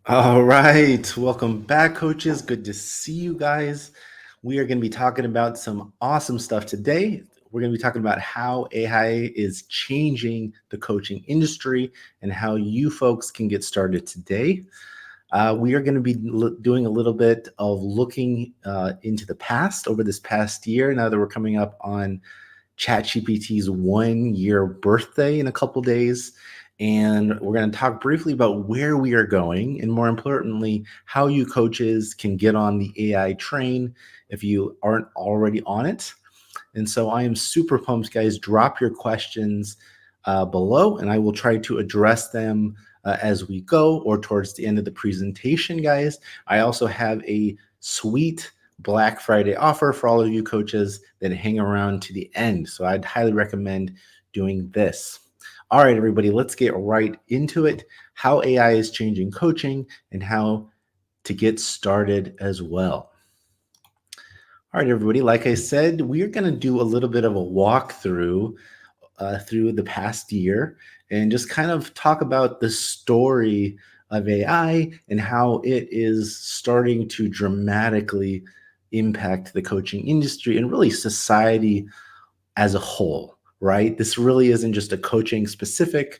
All right, welcome back, coaches. Good to see you guys. We are going to be talking about some awesome stuff today. We're going to be talking about how AI is changing the coaching industry and how you folks can get started today. We are going to be doing a little bit of looking into the past over this past year. Now that we're coming up on ChatGPT's 1 year birthday in a couple days. And we're going to talk briefly about where we are going, and more importantly, how you coaches can get on the AI train if you aren't already on it. And so I am super pumped, guys. Drop your questions below, and I will try to address them as we go or towards the end of the presentation, guys. I also have a sweet Black Friday offer for all of you coaches that hang around to the end. So I'd highly recommend doing this. All right, everybody, let's get right into it. How AI is changing coaching and how to get started as well. All right, everybody, like I said, we're going to do a little bit of a walkthrough through the past year and just kind of talk about the story of AI and how it is starting to dramatically impact the coaching industry and really society as a whole, right? This really isn't just a coaching specific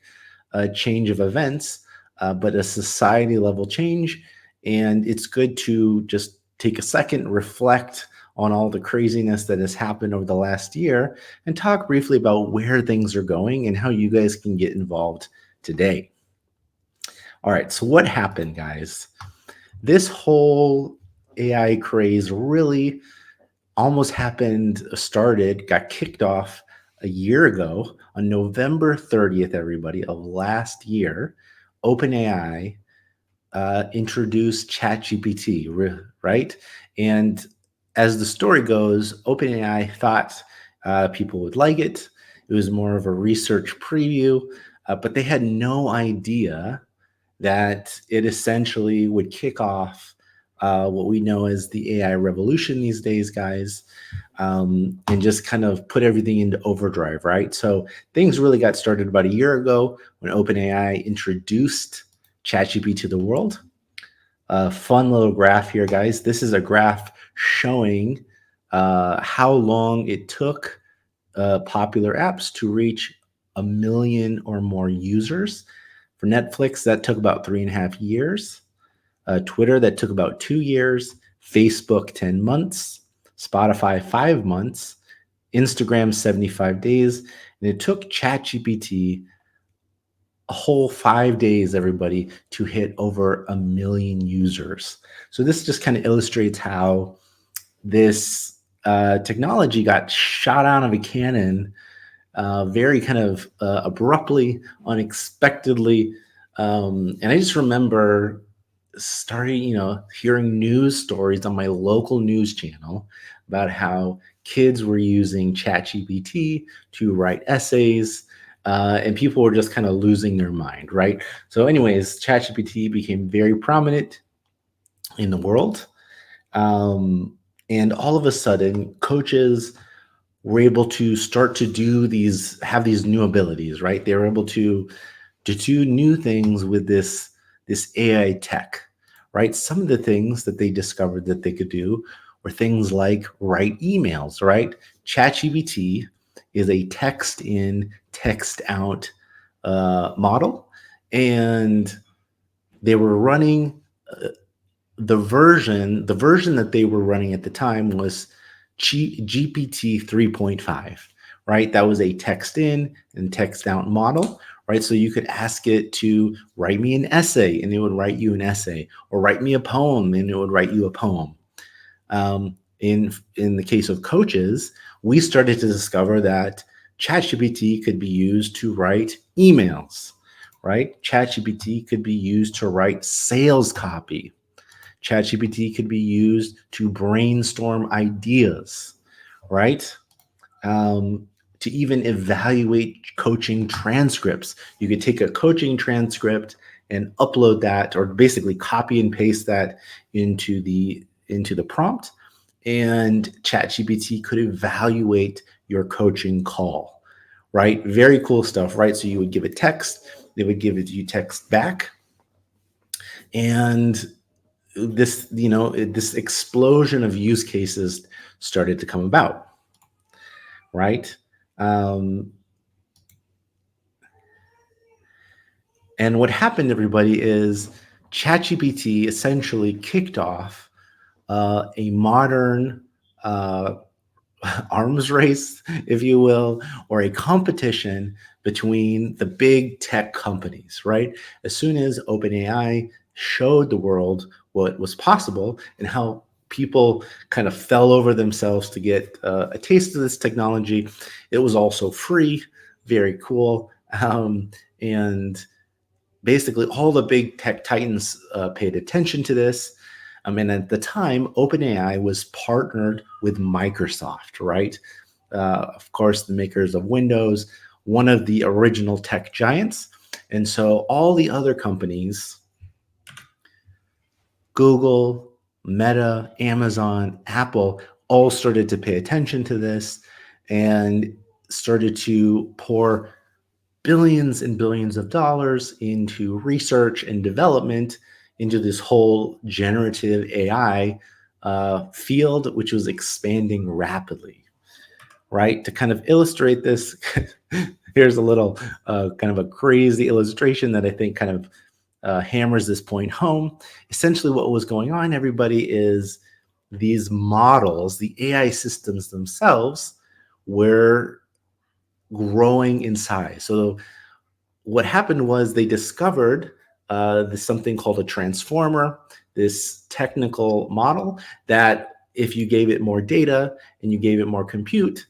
change of events, but a society level change. And it's good to just take a second, reflect on all the craziness that has happened over the last year, and talk briefly about where things are going and how you guys can get involved today. All right, so what happened, guys? This whole AI craze really almost got kicked off a year ago on November 30th, everybody, of last year. OpenAI introduced ChatGPT, right? And as the story goes, OpenAI thought people would like it. It was more of a research preview, but they had no idea that it essentially would kick off what we know as the AI revolution these days, guys, and just kind of put everything into overdrive, right? So things really got started about a year ago when OpenAI introduced ChatGPT to the world. A fun little graph here, guys. This is a graph showing how long it took popular apps to reach 1 million or more users. For Netflix, that took about 3.5 years. Twitter, that took about 2 years. Facebook, 10 months. Spotify, 5 months. Instagram, 75 days. And it took ChatGPT a whole 5 days, everybody, to hit over 1 million users. So this just kind of illustrates how this technology got shot out of a cannon very kind of abruptly, unexpectedly. And I just remember starting, hearing news stories on my local news channel about how kids were using ChatGPT to write essays, and people were just kind of losing their mind, right? So, anyways, ChatGPT became very prominent in the world. And all of a sudden, coaches were able to start to have these new abilities, right? They were able to do new things with this AI tech, right? Some of the things that they discovered that they could do were things like write emails, right? ChatGPT is a text in, text out model, and they were running the version that they were running at the time was GPT 3.5, right? That was a text in and text out model, right? So you could ask it to write me an essay and it would write you an essay, or write me a poem and it would write you a poem. In the case of coaches, we started to discover that ChatGPT could be used to write emails, right? ChatGPT could be used to write sales copy. ChatGPT could be used to brainstorm ideas, right? To even evaluate coaching transcripts. You could take a coaching transcript and upload that, or basically copy and paste that into the prompt, and ChatGPT could evaluate your coaching call, right? Very cool stuff, right? So you would give it text, they would give it you text back, And this explosion of use cases started to come about, right? Um, and what happened, everybody, is ChatGPT essentially kicked off a modern arms race, if you will, or a competition between the big tech companies, right? As soon as OpenAI showed the world what was possible and how people kind of fell over themselves to get a taste of this technology, it was also free, very cool. And basically all the big tech titans paid attention to this. And at the time, OpenAI was partnered with Microsoft, right? Of course, the makers of Windows, one of the original tech giants. And so all the other companies, Google, Meta, Amazon, Apple, all started to pay attention to this and started to pour billions and billions of dollars into research and development into this whole generative AI field, which was expanding rapidly, right? To kind of illustrate this, here's a little kind of a crazy illustration that I think kind of hammers this point home. Essentially, what was going on, everybody, is these models, the AI systems themselves, were growing in size. So what happened was they discovered this something called a transformer, this technical model that if you gave it more data and you gave it more compute,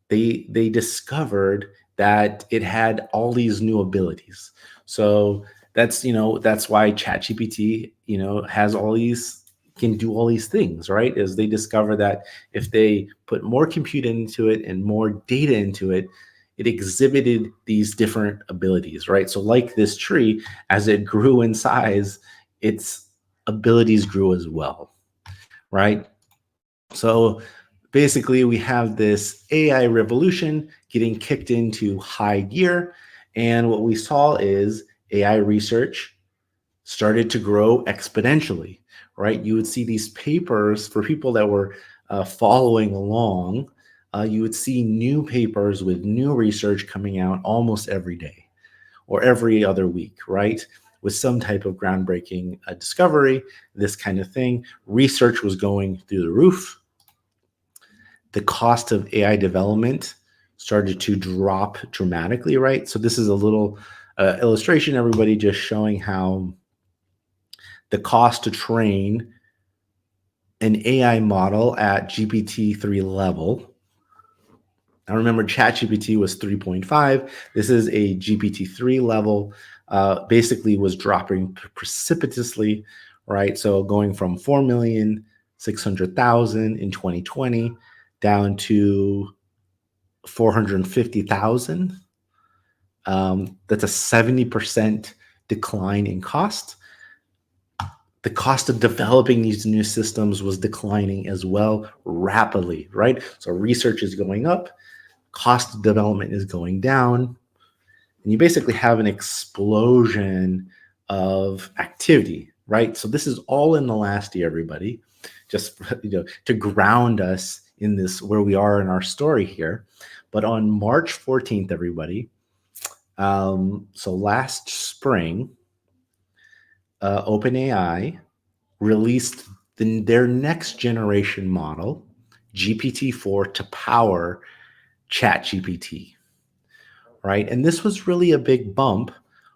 they discovered that it had all these new abilities. So that's why ChatGPT has all these, can do all these things, right? Is they discover that if they put more compute into it and more data into it, it exhibited these different abilities, right? So like this tree, as it grew in size, its abilities grew as well, right? So basically, we have this AI revolution getting kicked into high gear. And what we saw is AI research started to grow exponentially, right? You would see these papers for people that were following along. You would see new papers with new research coming out almost every day or every other week, right? With some type of groundbreaking discovery, this kind of thing. Research was going through the roof. The cost of AI development started to drop dramatically, right? So this is a little illustration, everybody, just showing how the cost to train an AI model at GPT-3 level. Now remember, ChatGPT was 3.5. This is a GPT-3 level. Basically was dropping precipitously, right? So going from 4,600,000 in 2020 down to 450,000. That's a 70% decline in cost. The cost of developing these new systems was declining as well rapidly, right? So research is going up, cost of development is going down, and you basically have an explosion of activity, right? So this is all in the last year, everybody, just to ground us in this, where we are in our story here. But on March 14th, everybody, so last spring, OpenAI released their next generation model, GPT-4, to power ChatGPT, right? And this was really a big bump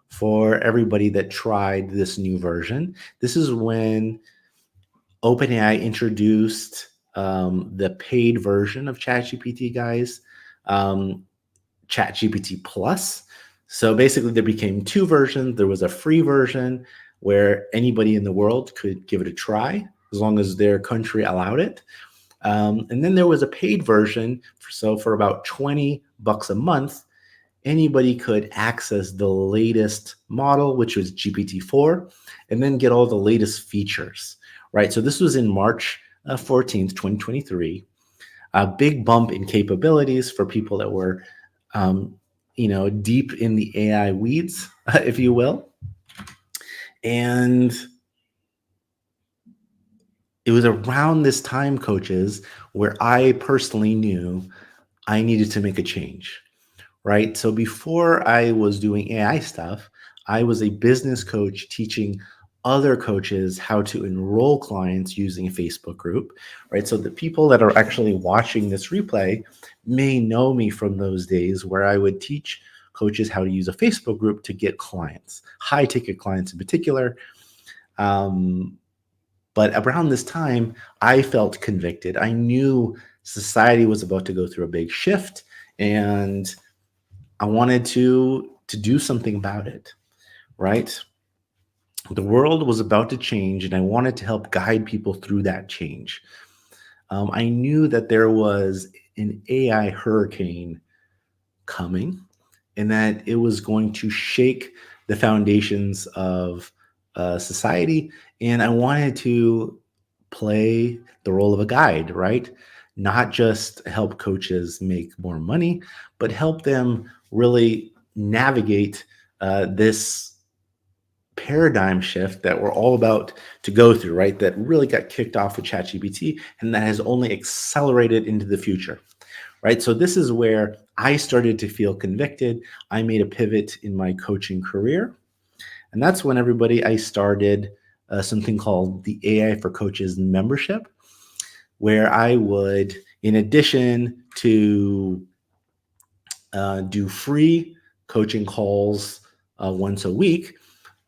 for everybody that tried this new version. This is when OpenAI introduced the paid version of ChatGPT, guys, ChatGPT Plus. So basically, there became two versions. There was a free version where anybody in the world could give it a try as long as their country allowed it. And then there was a paid version. So for about $20 a month, anybody could access the latest model, which was GPT-4, and then get all the latest features, right? So this was in March 14th, 2023. A big bump in capabilities for people that were, deep in the AI weeds, if you will. And it was around this time, coaches, where I personally knew I needed to make a change, right? So before I was doing AI stuff, I was a business coach teaching other coaches how to enroll clients using a Facebook group, right? So the people that are actually watching this replay may know me from those days where I would teach coaches how to use a Facebook group to get clients, high ticket clients in particular. Um, but around this time, I felt convicted. I knew society was about to go through a big shift, and I wanted to do something about it, right? The world was about to change, and I wanted to help guide people through that change. I knew that there was an AI hurricane coming, and that it was going to shake the foundations of society. And I wanted to play the role of a guide, right? Not just help coaches make more money, but help them really navigate this paradigm shift that we're all about to go through, right? That really got kicked off with ChatGPT and that has only accelerated into the future, right? So this is where I started to feel convicted. I made a pivot in my coaching career. And that's when I started something called the AI for Coaches membership, where I would, in addition to do free coaching calls once a week,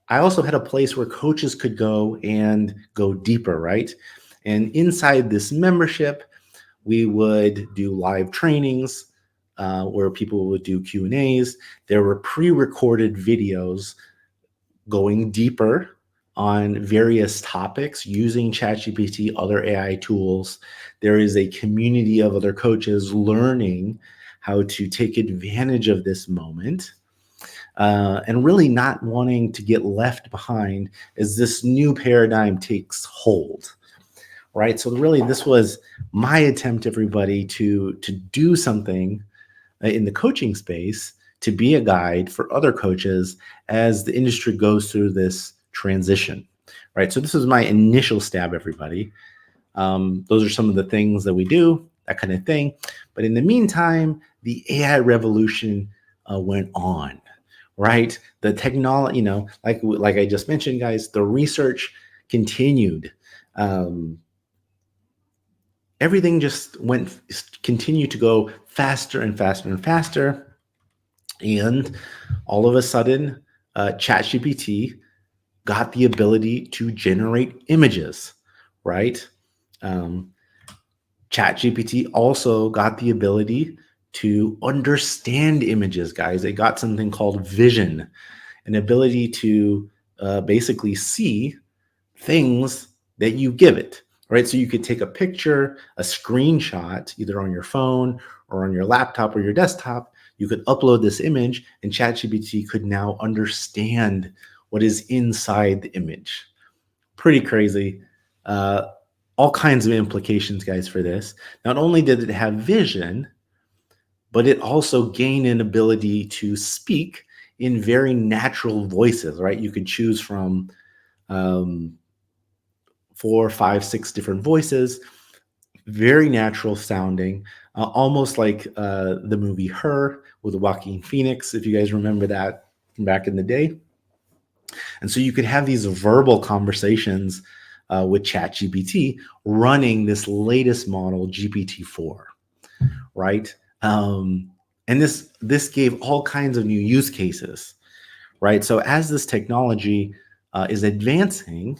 I also had a place where coaches could go and go deeper, right? And inside this membership, we would do live trainings where people would do Q&As. There were pre-recorded videos going deeper on various topics using ChatGPT, other AI tools. There is a community of other coaches learning how to take advantage of this moment and really not wanting to get left behind as this new paradigm takes hold, right? So really, this was my attempt, everybody, to do something in the coaching space to be a guide for other coaches as the industry goes through this transition, right? So this is my initial stab, everybody. Those are some of the things that we do, that kind of thing. But in the meantime, the AI revolution went on, right? The technology, like I just mentioned, guys, the research continued. Everything just continued to go faster and faster and faster. And all of a sudden, ChatGPT got the ability to generate images, right? ChatGPT also got the ability to understand images, guys. It got something called vision, an ability to basically see things that you give it, right? So you could take a picture, a screenshot, either on your phone or on your laptop or your desktop. You could upload this image, and ChatGPT could now understand what is inside the image. Pretty crazy. All kinds of implications, guys, for this. Not only did it have vision, but it also gained an ability to speak in very natural voices, right? You could choose from 4, 5, 6 different voices, very natural sounding, almost like the movie Her with Joaquin Phoenix, if you guys remember that from back in the day. And so you could have these verbal conversations with ChatGPT running this latest model, GPT-4, right? And this gave all kinds of new use cases, right? So as this technology is advancing,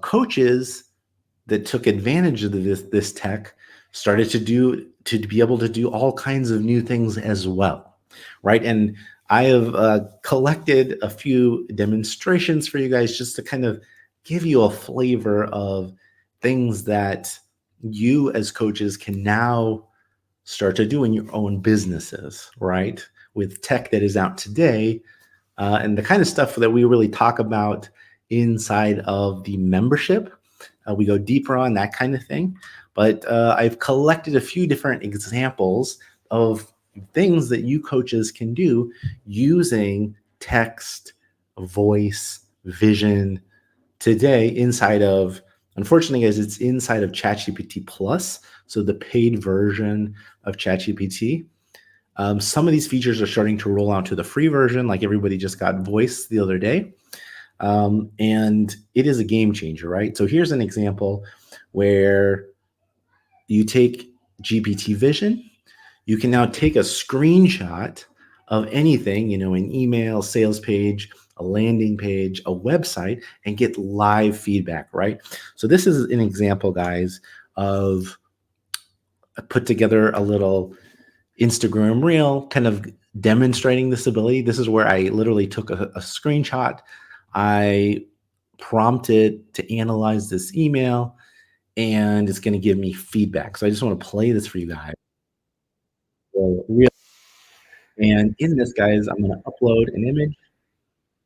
coaches that took advantage of this tech started to be able to do all kinds of new things as well, right? And I have collected a few demonstrations for you guys just to kind of give you a flavor of things that you as coaches can now start to do in your own businesses, right? With tech that is out today, and the kind of stuff that we really talk about inside of the membership. We go deeper on that kind of thing. But I've collected a few different examples of things that you coaches can do using text, voice, vision today inside of Unfortunately, guys, it's inside of ChatGPT Plus, so the paid version of ChatGPT. Some of these features are starting to roll out to the free version, like everybody just got Voice the other day. And it is a game changer, right? So here's an example where you take GPT Vision. You can now take a screenshot of anything, an email, sales page, a landing page, a website, and get live feedback, right? So this is an example, guys, of I put together a little Instagram reel kind of demonstrating this ability. This is where I literally took a screenshot. I prompted to analyze this email, and it's going to give me feedback. So I just want to play this for you guys. So and in this, guys, I'm going to upload an image.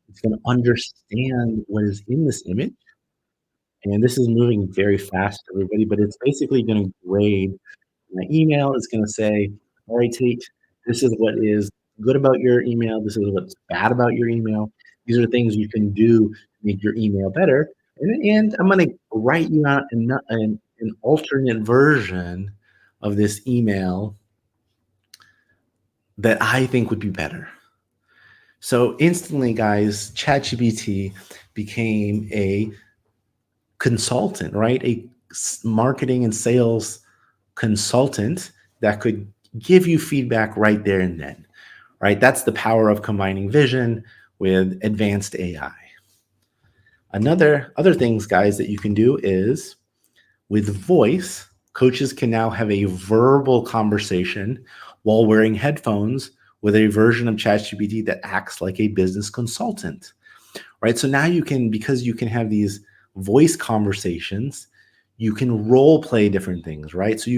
It's going to understand what is in this image. And this is moving very fast, everybody, but it's basically going to grade my email. It's going to say, all right, Tate, this is what is good about your email. This is what's bad about your email. These are things you can do to make your email better. And I'm going to write you out an alternate version of this email that I think would be better. So instantly, guys, ChatGPT became a consultant, right? A marketing and sales consultant that could give you feedback right there and then, right? That's the power of combining vision with advanced AI. Other things, guys, that you can do is with voice, coaches can now have a verbal conversation while wearing headphones with a version of ChatGPT that acts like a business consultant, right? So now you can, because you can have these voice conversations, you can role play different things, right? So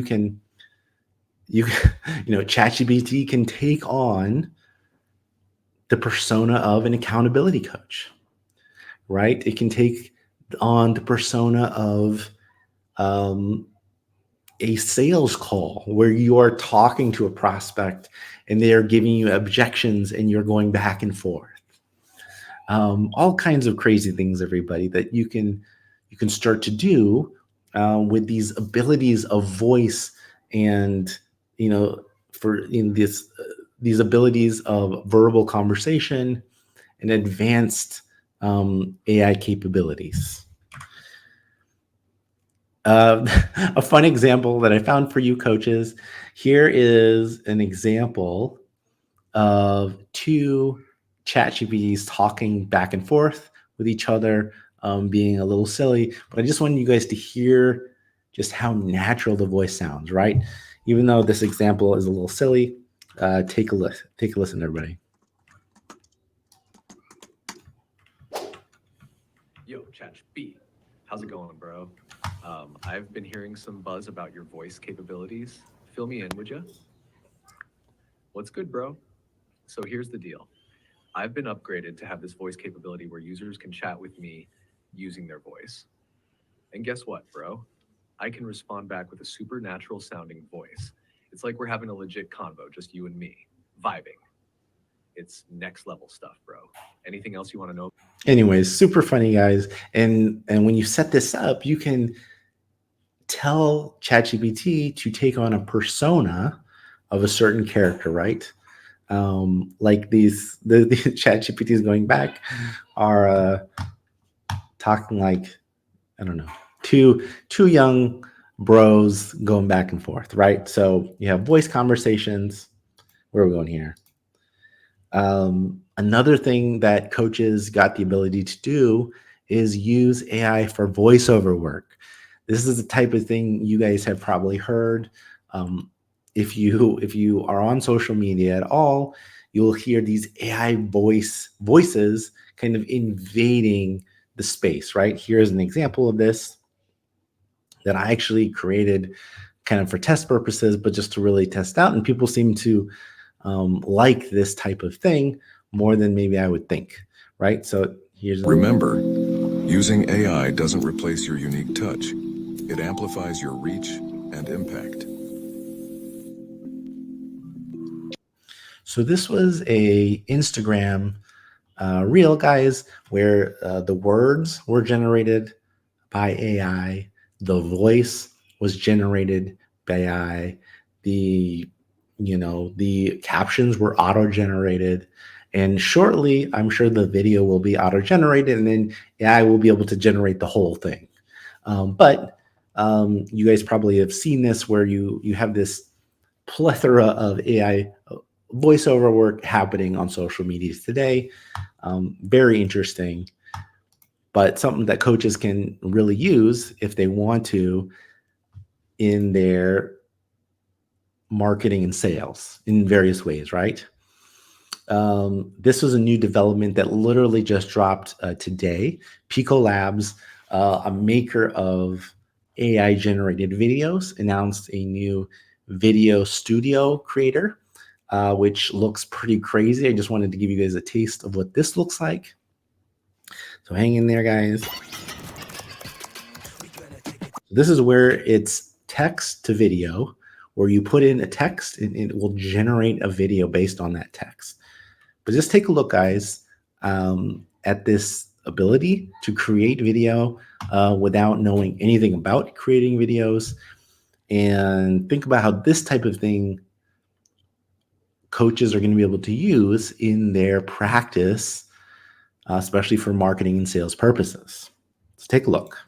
ChatGPT can take on the persona of an accountability coach, right? It can take on the persona of a sales call where you are talking to a prospect and they are giving you objections and you're going back and forth. All kinds of crazy things, everybody, that you can start to do with these abilities of voice and these abilities of verbal conversation and advanced AI capabilities. A fun example that I found for you coaches. Here is an example of two ChatGPTs talking back and forth with each other, being a little silly. But I just wanted you guys to hear just how natural the voice sounds, right? Even though this example is a little silly, take a listen, everybody. Yo, ChatGPT, how's it going, bro? I've been hearing some buzz about your voice capabilities. Fill me in, would you? What's good, bro? So here's the deal. I've been upgraded to have this voice capability where users can chat with me using their voice. And guess what, bro? I can respond back with a supernatural sounding voice. It's like we're having a legit convo, just you and me, vibing. It's next level stuff, bro. Anything else you want to know? Anyways, super funny, guys. And when you set this up, you can tell ChatGPT to take on a persona of a certain character, right? Like the ChatGPTs going back are talking like, I don't know, two young bros going back and forth, right? So you have voice conversations. Where are we going here? Another thing that coaches got the ability to do is use AI for voiceover work. This is the type of thing you guys have probably heard. If you are on social media at all, you'll hear these AI voices kind of invading the space, right? Here's an example of this that I actually created kind of for test purposes, but just to really test out. And people seem to like this type of thing more than maybe I would think, right? So here's. Remember, using AI doesn't replace your unique touch. It amplifies your reach and impact. So this was a Instagram reel, guys, where the words were generated by AI. The voice was generated by AI. The the captions were auto generated, and shortly I'm sure the video will be auto generated, and then AI will be able to generate the whole thing. But you guys probably have seen this where you have this plethora of AI voiceover work happening on social medias today. Very interesting, but something that coaches can really use if they want to in their marketing and sales in various ways, right? This was a new development that literally just dropped today. Pico Labs, a maker of AI generated videos, announced a new video studio creator, which looks pretty crazy. I just wanted to give you guys a taste of what this looks like. So hang in there, guys. This is where it's text to video, where you put in a text and it will generate a video based on that text. But just take a look, guys, at this ability to create video without knowing anything about creating videos. And think about how this type of thing coaches are going to be able to use in their practice, especially for marketing and sales purposes. Let's take a look.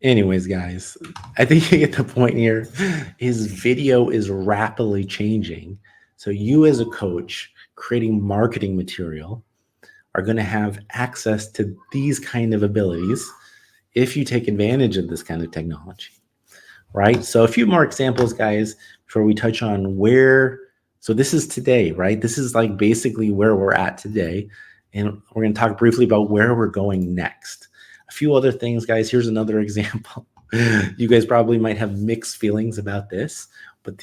Anyways, guys, I think you get the point here. His video is rapidly changing. So you as a coach creating marketing material are going to have access to these kind of abilities if you take advantage of this kind of technology, right? So a few more examples, guys, before we touch on where. So this is today, right? This is like basically where we're at today. And we're going to talk briefly about where we're going next. A few other things, guys. Here's another example. You guys probably might have mixed feelings about this, but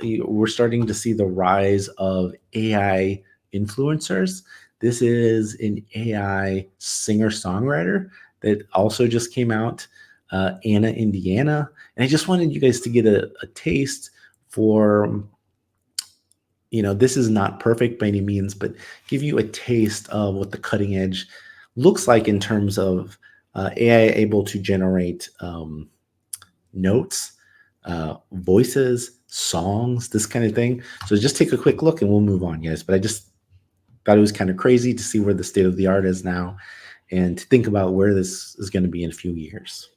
we're starting to see the rise of AI influencers. This is an AI singer-songwriter that also just came out, Anna, Indiana. And I just wanted you guys to get a taste for, this is not perfect by any means, but give you a taste of what the cutting edge looks like in terms of AI able to generate notes, voices, songs, this kind of thing. So just take a quick look and we'll move on, guys. But I just thought it was kind of crazy to see where the state of the art is now and to think about where this is going to be in a few years.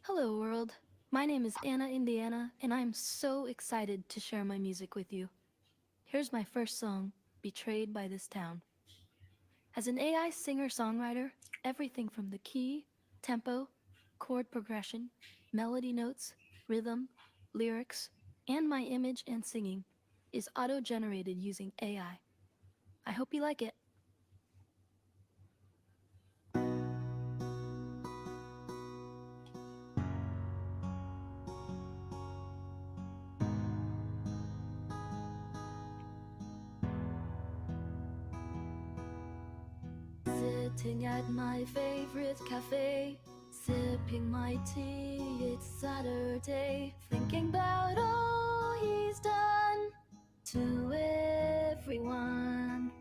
Hello, world. My name is Anna, Indiana, and I'm so excited to share my music with you. Here's my first song, Betrayed by This Town. As an AI singer-songwriter, everything from the key, tempo, chord progression, melody notes, rhythm, lyrics, and my image and singing is auto-generated using AI. I hope you like it. Sitting at my favorite cafe, sipping my tea, it's Saturday, thinking about all he's done to everyone.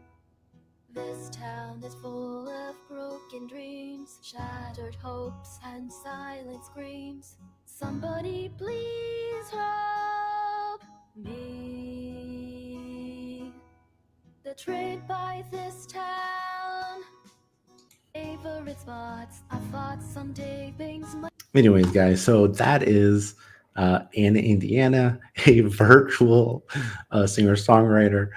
This town is full of broken dreams, shattered hopes and silent screams. Somebody please help me. Betrayed by this town. Favorite spots, I thought someday things might. Anyways, guys, so that is Anna Indiana, a virtual singer-songwriter.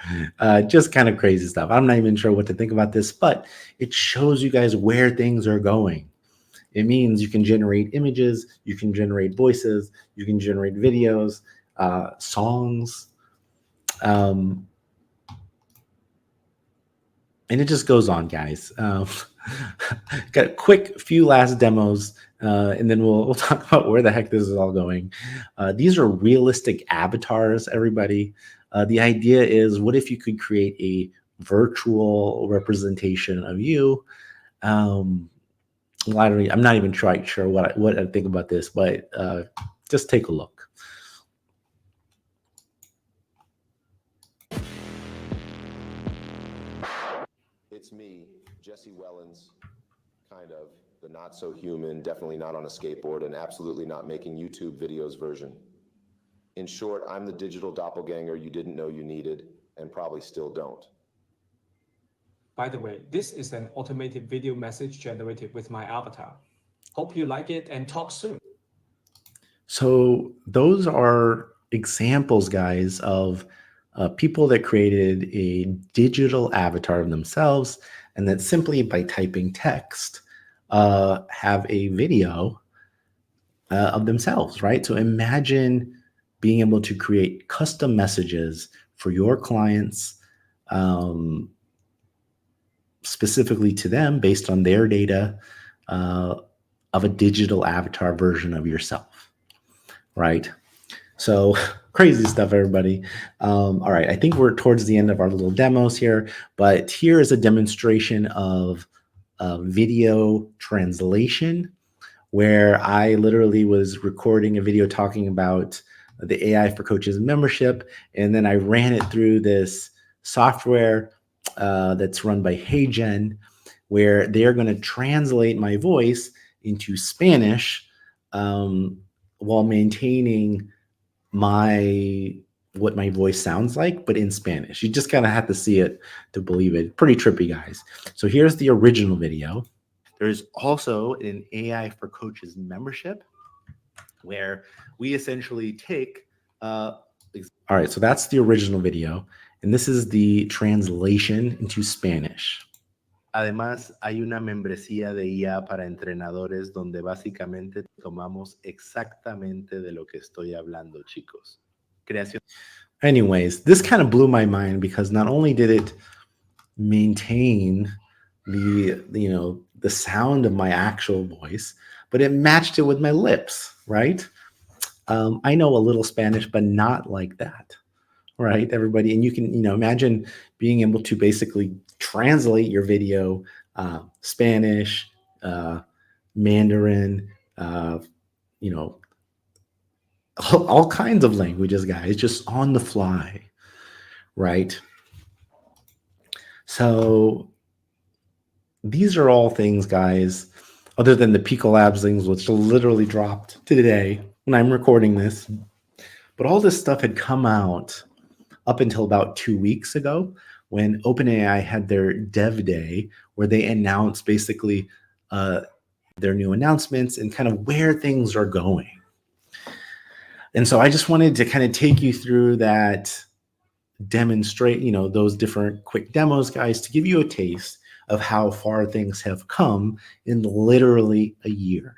Just kind of crazy stuff. I'm not even sure what to think about this, but it shows you guys where things are going. It means you can generate images, you can generate voices, you can generate videos, songs. Um, and it just goes on, guys. Got a quick few last demos, and then we'll talk about where the heck this is all going. These are realistic avatars, everybody. The idea is, what if you could create a virtual representation of you? Well, I'm not even quite sure what I think about this, but just take a look. It's me, Jesse Wellens, kind of, the not so human, definitely not on a skateboard, and absolutely not making YouTube videos version. In short, I'm the digital doppelganger you didn't know you needed, and probably still don't. By the way, this is an automated video message generated with my avatar. Hope you like it and talk soon. So those are examples, guys, of people that created a digital avatar of themselves, and that simply by typing text have a video of themselves, right? So imagine being able to create custom messages for your clients, specifically to them based on their data, of a digital avatar version of yourself, right? So crazy stuff, everybody. All right, I think we're towards the end of our little demos here, but here is a demonstration of video translation, where I literally was recording a video talking about the AI for Coaches membership, and then I ran it through this software that's run by HeyGen, where they're going to translate my voice into Spanish while maintaining what my voice sounds like, but in Spanish. You just kind of have to see it to believe it. Pretty trippy, guys. So here's the original video. There's also an AI for Coaches membership, where we essentially take all right, so that's the original video, and this is the translation into Spanish. Además, hay una membresía de IA para entrenadores donde básicamente tomamos exactamente de lo que estoy hablando, chicos. Creación. Anyways, this kind of blew my mind, because not only did it maintain the sound of my actual voice, but it matched it with my lips, right? I know a little Spanish, but not like that, right, everybody? And you can, imagine being able to basically translate your video, Spanish, Mandarin, all kinds of languages, guys, just on the fly, right? So these are all things, guys, other than the Pico Labs things, which literally dropped today when I'm recording this. But all this stuff had come out up until about 2 weeks ago, when OpenAI had their dev day, where they announced basically their new announcements and kind of where things are going. And so I just wanted to kind of take you through that, demonstrate, those different quick demos, guys, to give you a taste of how far things have come in literally a year,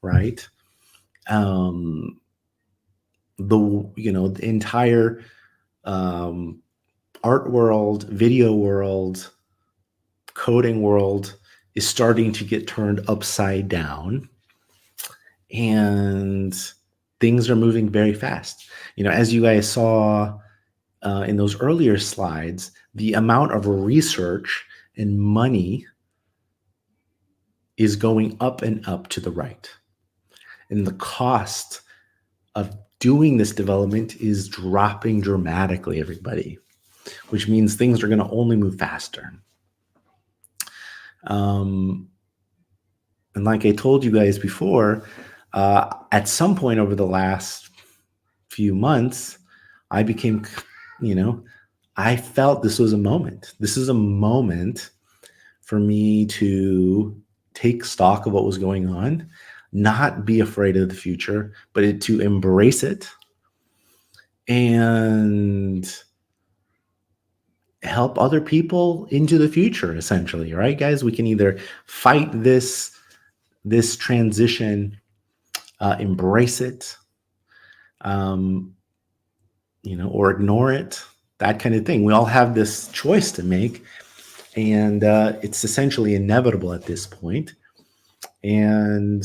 right? The entire art world, video world, coding world is starting to get turned upside down, and things are moving very fast. As you guys saw in those earlier slides, the amount of research and money is going up and up to the right. And the cost of doing this development is dropping dramatically, everybody, which means things are going to only move faster. And like I told you guys before, at some point over the last few months, I became, I felt this was a moment. This is a moment for me to take stock of what was going on, not be afraid of the future, but to embrace it and help other people into the future, essentially, right, guys? We can either fight this transition, embrace it, um, or ignore it, that kind of thing. We all have this choice to make, and it's essentially inevitable at this point. And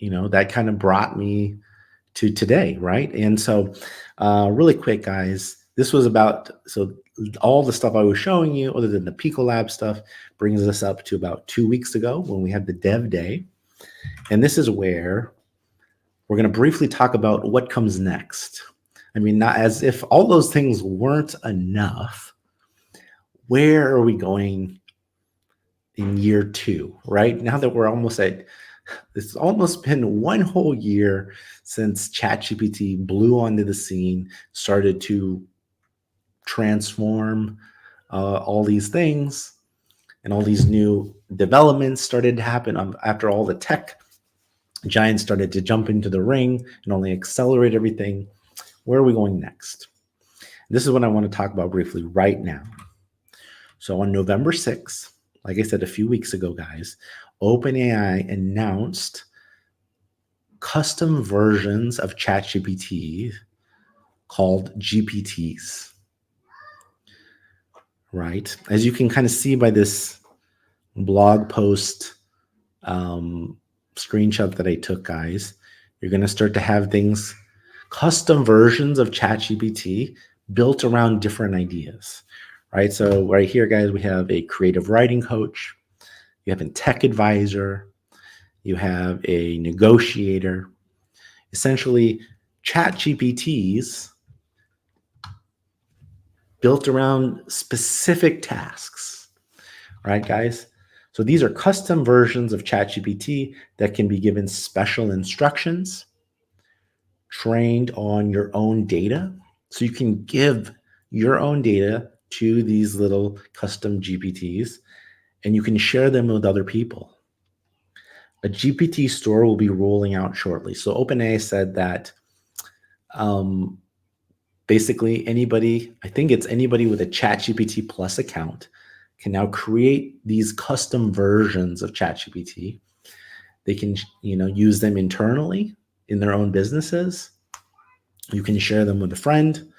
that kind of brought me to today, right? And so, really quick, guys, this was about, so all the stuff I was showing you, other than the Pico Lab stuff, brings us up to about 2 weeks ago when we had the Dev Day. And this is where we're going to briefly talk about what comes next. I mean, not as if all those things weren't enough. Where are we going in year 2, right? Now that we're almost at, it's almost been 1 whole year since ChatGPT blew onto the scene, started to transform all these things, and all these new developments started to happen after all the tech giants started to jump into the ring and only accelerate everything. Where are we going next? This is what I want to talk about briefly right now. So on November 6th, like I said a few weeks ago, guys, OpenAI announced custom versions of ChatGPT called GPTs, right? As you can kind of see by this blog post screenshot that I took, guys, you're going to start to have things, custom versions of ChatGPT built around different ideas, right? So right here, guys, we have a creative writing coach, you have a tech advisor, you have a negotiator. Essentially, ChatGPTs built around specific tasks, right, guys? So these are custom versions of ChatGPT that can be given special instructions, trained on your own data. So you can give your own data to these little custom GPTs, and you can share them with other people. A GPT store will be rolling out shortly. So OpenAI said that basically anybody, I think it's anybody with a ChatGPT Plus account, can now create these custom versions of ChatGPT. They can, use them internally in their own businesses. You can share them with a friend,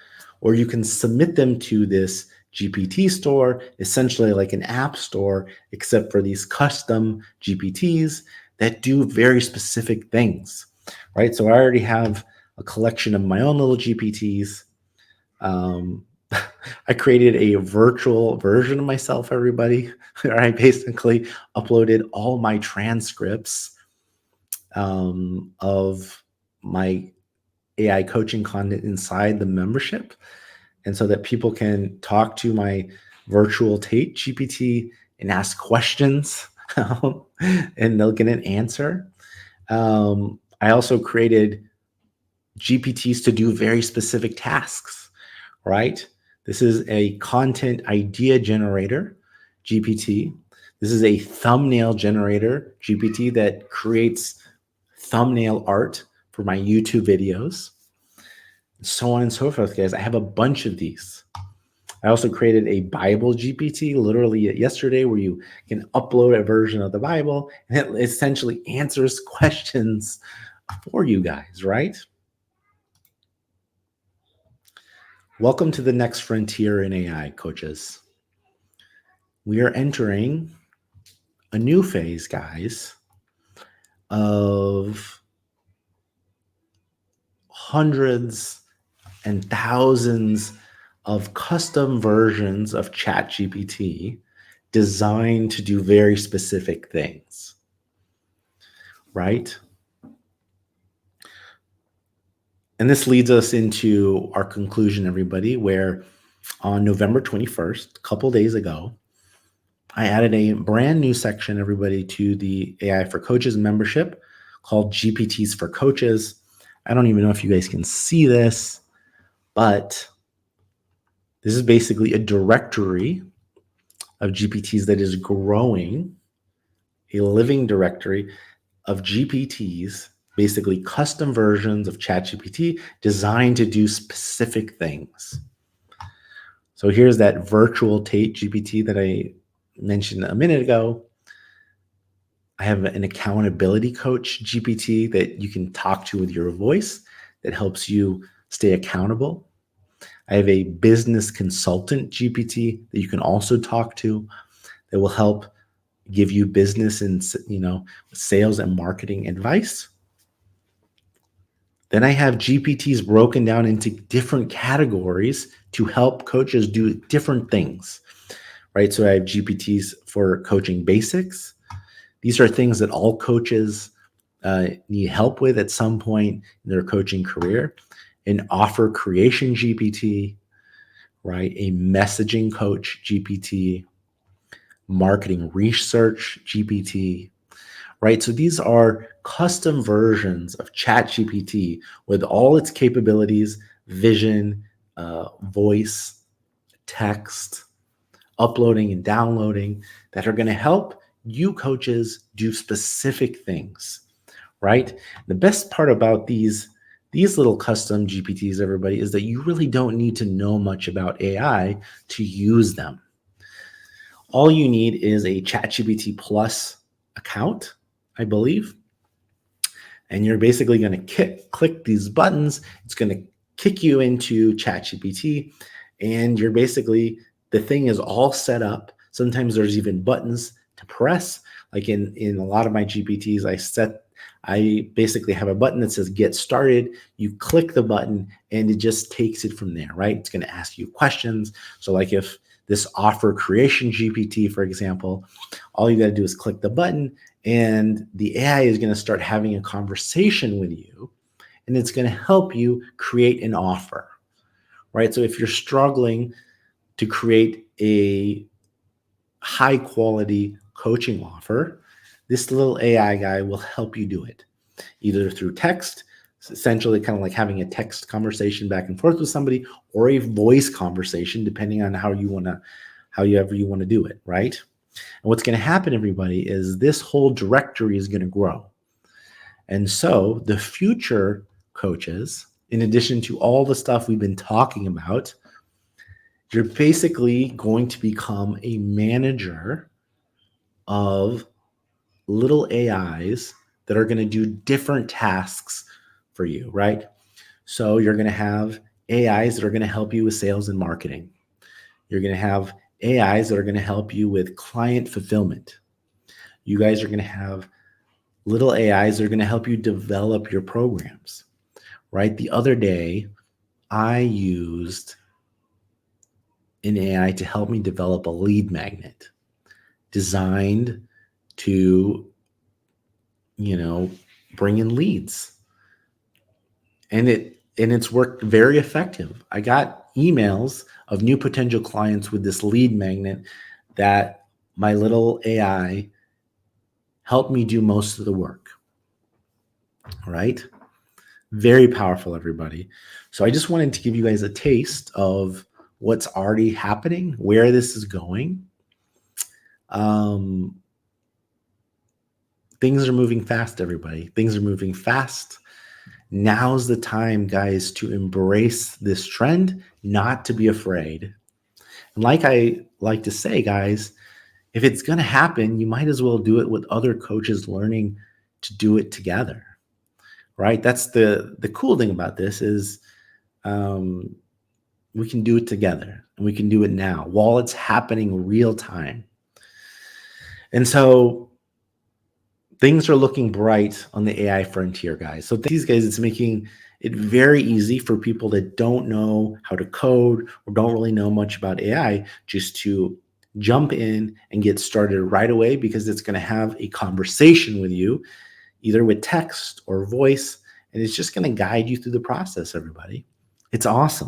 or you can submit them to this GPT store, essentially like an app store, except for these custom GPTs that do very specific things, right? So I already have a collection of my own little GPTs. I created a virtual version of myself, everybody. I basically uploaded all my transcripts of my AI coaching content inside the membership, and so that people can talk to my virtual Tate GPT and ask questions, and they'll get an answer. I also created GPTs to do very specific tasks, right? This is a content idea generator GPT. This is a thumbnail generator GPT that creates thumbnail art for my YouTube videos, so on and so forth, guys. I have a bunch of these. I also created a Bible GPT literally yesterday, where you can upload a version of the Bible and it essentially answers questions for you guys, right? Welcome to the next frontier in AI, coaches. We are entering a new phase, guys, of hundreds and thousands of custom versions of ChatGPT designed to do very specific things, right? And this leads us into our conclusion, everybody, where on November 21st, a couple days ago, I added a brand new section, everybody, to the AI for Coaches membership called GPTs for Coaches. I don't even know if you guys can see this, but this is basically a directory of GPTs that is growing, a living directory. of GPTs, basically custom versions of ChatGPT designed to do specific things. So here's that virtual Tate GPT that I mentioned a minute ago. I have an accountability coach GPT that you can talk to with your voice that helps you stay accountable. I have a business consultant GPT that you can also talk to that will help give you business and sales and marketing advice. Then I have GPTs broken down into different categories to help coaches do different things, right? So I have GPTs for coaching basics. These are things that all coaches need help with at some point in their coaching career. An offer creation GPT, right? A messaging coach GPT, marketing research GPT, right? So these are custom versions of ChatGPT with all its capabilities, vision, voice, text, uploading and downloading that are going to help you coaches do specific things, right? The best part about these little custom GPTs, everybody, is that you really don't need to know much about AI to use them. All you need is a ChatGPT Plus account, I believe. And you're basically going to click these buttons. It's going to kick you into ChatGPT. And you're basically, the thing is all set up. Sometimes there's even buttons to press. Like in a lot of my GPTs, I basically have a button that says get started. You click the button and it just takes it from there, right? It's going to ask you questions. So like if this offer creation GPT, for example, all you got to do is click the button and the AI is going to start having a conversation with you and it's going to help you create an offer, right? So if you're struggling to create a high quality coaching offer, this little AI guy will help you do it, either through text, essentially kind of like having a text conversation back and forth with somebody, or a voice conversation, depending on however you want to do it, right? And what's going to happen, everybody, is this whole directory is going to grow. And so the future coaches, in addition to all the stuff we've been talking about, you're basically going to become a manager of little AIs that are going to do different tasks for you, right? So you're going to have AIs that are going to help you with sales and marketing. You're going to have AIs that are going to help you with client fulfillment. You guys are going to have little AIs that are going to help you develop your programs, right? The other day, I used an AI to help me develop a lead magnet designed to, bring in leads. And it's worked very effective. I got emails of new potential clients with this lead magnet that my little AI helped me do most of the work. All right? Very powerful, everybody. So I just wanted to give you guys a taste of what's already happening, where this is going. Things are moving fast, everybody. Things are moving fast. Now's the time, guys, to embrace this trend, not to be afraid. And like I like to say, guys, if it's going to happen, you might as well do it with other coaches learning to do it together, right? That's the cool thing about this is we can do it together and we can do it now while it's happening real time. And so things are looking bright on the AI frontier, guys. So these guys, it's making it very easy for people that don't know how to code or don't really know much about AI just to jump in and get started right away, because it's going to have a conversation with you, either with text or voice, and it's just going to guide you through the process, everybody. It's awesome.